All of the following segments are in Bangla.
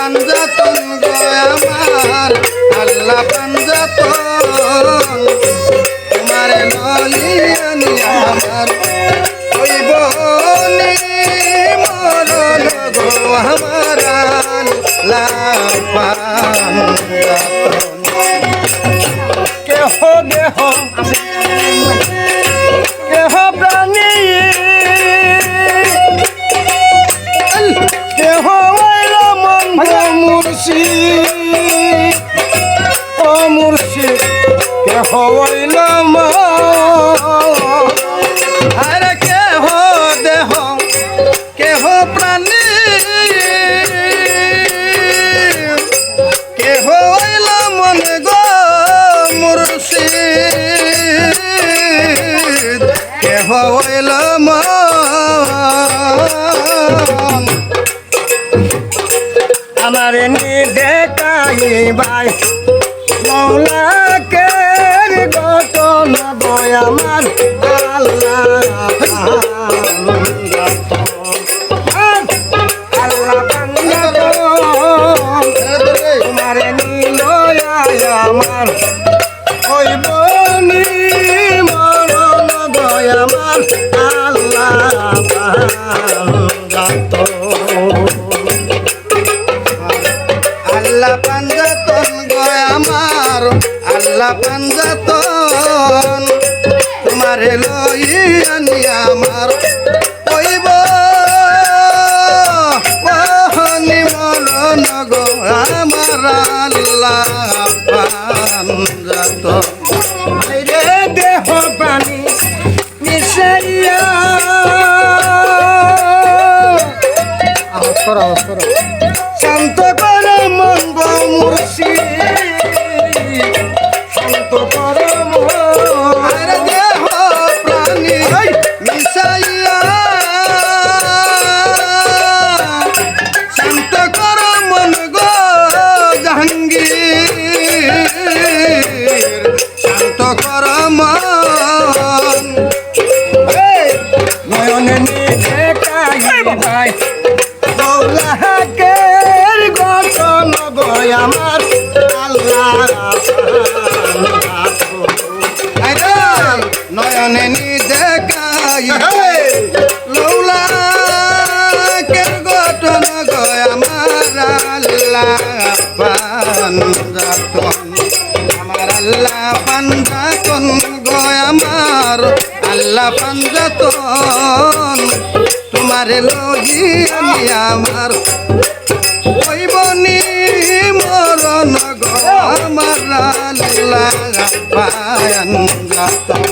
পাঞ্জাতন গো আমার আল্লাহ পাঞ্জাতন তোমারে লইয়ানি আমার হইব মরণ গো আমার আল্লাহ পাঞ্জাতন কেহ দেহ কেহ প্রাণী কেহ মুর্শিদ ও মুর্শিদ কেহ হইল আরে কেহ দেহ কেহ প্রাণী কেহ হইল মন গো মুর্শিদ কেহ হইল মন আমার দেখাই ভাই মৌলাকে গঠন বই আমার আল্লাহ আল্লাহ তোমার নীল আমার হইব মরণ বই আমার আল্লাহ পাঞ্জাতন গো আমার আল্লাহ পাঞ্জাতন তোমারে লইয়ানি আমার কইব মরণ গো আমার আল্লাহ পাঞ্জাতন রে দেহ পানি মিশাইয়া শান্ত করে মন গো মুর্শিদ শান্ত করে আর দেহ প্রাণী মিশাইয়া শান্ত কর মন গো জাহাঙ্গীর শান্ত কর মন নয়নে নিয়ে কাই ভাই মৌলাকে গঠন বই আমার আল্লাহ নয়নে নিজে গাই লৌলা কে গঠন গো আমার আল্লাহ পাঞ্জাতন আমার আল্লাহ পাঞ্জাতন গো আমার আল্লাহ পাঞ্জাতন তোমারে লইয়ানি আমার হইবনি মরণ গো আমার আল্লাহ পাঞ্জাতন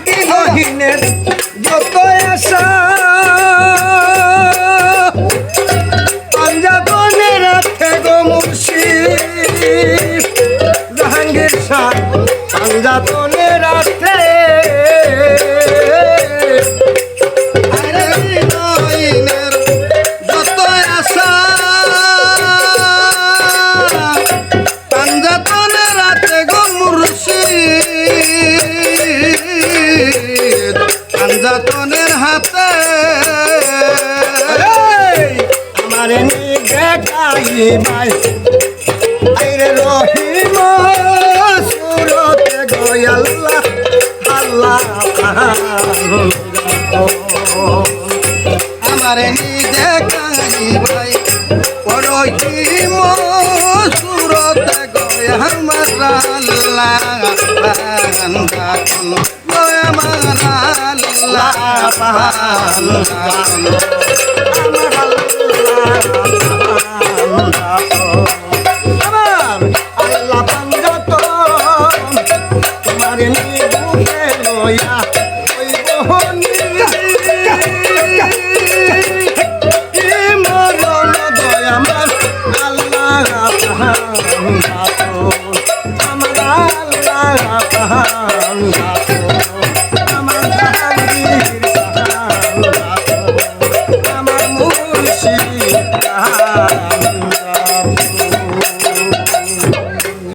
গৃহহীনের যত আশা পাঞ্জাতনের রাখে গো মুর্শিদ জাহাঙ্গীর শাহ পাঞ্জাতনের রাখে যত আশা পাঞ্জাতনের রাতে গো মুর্শিদ পাঞ্জাতনের হাতে আমার দেখাই ভাই আইরে রহিম সুরতে গই আল্লাহ আল্লাহ আমার নিজে কাই ভাই পরহিম সুরতে গয় আমার আল্লাহ পাঞ্জাতন গয় আমার আল্লাহ পাঞ্জাতন আমার আল্লাহ পাঞ্জাতন তোমার নিয়ে লইয়া